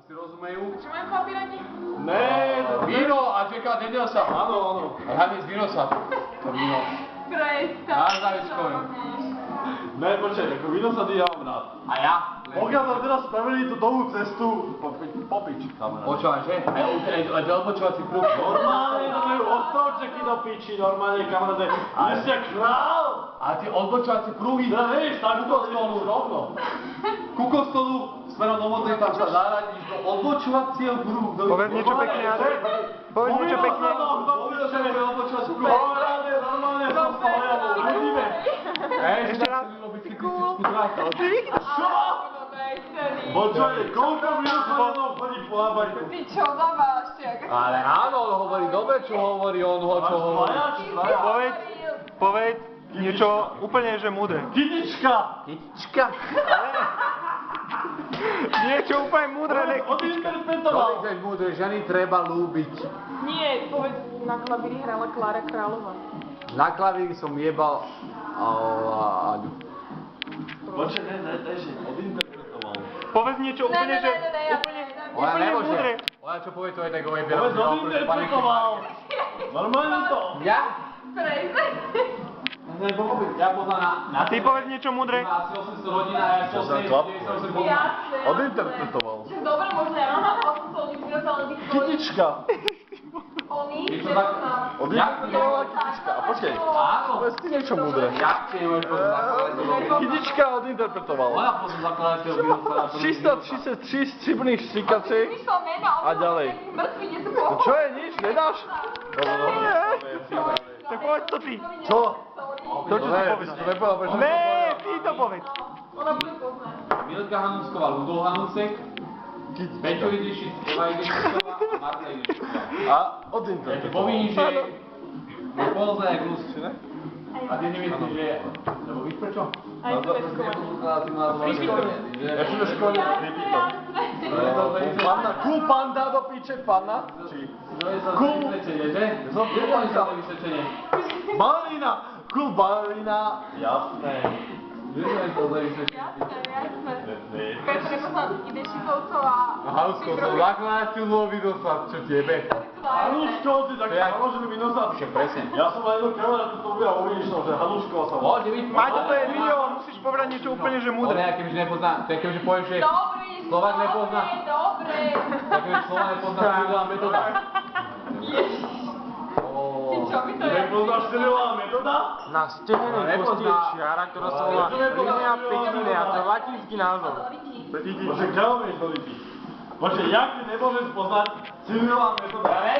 si rozumejú. Čo majú chlapi radi? Ne, Víno a čeká, nedel sa. áno, áno. A hlavne z víno sa. To víno. Prestaň. Na závičkové. Ne, počkaj, ako víno sa ja mám rád. A ja? Pokiaľ tam teraz spravili tú dlhú cestu, popiči kamarát. Počúvaj, že? Aj odbočovací pruh. Normálne to majú ostrovčeky do piči, normálne kamaráde. Ty si jak král! A tie odbočovacie pruhy. Ja vieš, tak to stolu rovno. Ku kostolu, smerom do modrej, tam sa zaradíš do odbočovacieho pruhu. Povedz niečo pekne, Adrian. Povedz niečo pekne. Povedal, že bude odbočovací pruh. Normálne som z toho javu, uvidíme. Ešte raz. Cyklistickú trať. Čo? Počkaj, koľko minút chodí po lábajku? Ty čo, zabášťak? Ale áno, on hovorí dobre, čo hovorí, on ho čo hovorí. Povedz niečo úplne, že múdre. Kytička! Kytička. Niečo úplne múdre, ne kytička. Odinterpretoval. Čo chceš múdre, ženy treba ľúbiť. Nie, povedz, na klavíri hrala Klára Kráľová. Na klavíri som jebal Aňu. Počkaj, ne, odinterpretoval. Povedz niečo úplne, že... Ona Úplne nemôže. múdre. Ona čo povie, to je tak ojebe. Povedz, odinterpretoval. Normálne to. Ja? Prestaň. Ja poznám na... Ty povedz niečo múdre. Má asi 800 rodín a ja čo za klapku? Jasne. Odinterpretoval. Čo dobre, možno ja mám 800 ľudí, ale by tvoj... Kytička. Oni, Je to tak? Odinterpretovala kytička. A počkaj, Áno. povedz ty niečo múdre. Ja ti nemôžem poznať. Kytička odinterpretoval. Ona poznám zakladateľ vírusa. 363 stříbrných stříkací. Vyšlo meno, A ďalej. Mŕtvy, kde sú Čo je, nič, nedáš? Tak povedz to ty. Čo? To, čo si povedal. Ne, ty to povedz. Ona bude poznať. Milka Hanusková, Ludol Hanusek, Peťo Idišic, Eva Idišičová a Marta Idišičová. A Ja ti odinterpretoval. povím, že je poznať jak Rus, ne? A ty nemyslíš, že... Lebo víš prečo? Aj tu je skôr. Ja som do školy pripýtal. Cool panda do piče, panna? Či? Cool vysvedčenie, že? Kde sa vysvedčenie? Balína! Cool balína! Jasné. Kde to za vysvedčenie? Jasné, jasné. Petr je poznám Idešikovcov a... Hanusko, som zakladateľ Vidoslav, čo tebe? Hanuško, ty tak založený vinozáv. Presne. Ja som aj jednu kamarátku to uvial vo Viničnom, že Hanuškova sa volá. Poď, vidíš, Maťo, to je video, musíš povedať niečo úplne, že múdre. Dobre, kebyže nepozná, to je kebyže povieš, že Dobrý, Slovák nepozná. Dobre. Tak kebyže Slovák nepozná Cyrilová metoda. Ty čo mi to je? Nepoznáš Cyrilová metoda? Na stenenej kosti je čiara, ktorá sa volá linea pectinea, to je latinský názov. Bože, kámo vieš to lidi. Bože, jak ty nemôžeš poznať Cyrilová metoda? Ale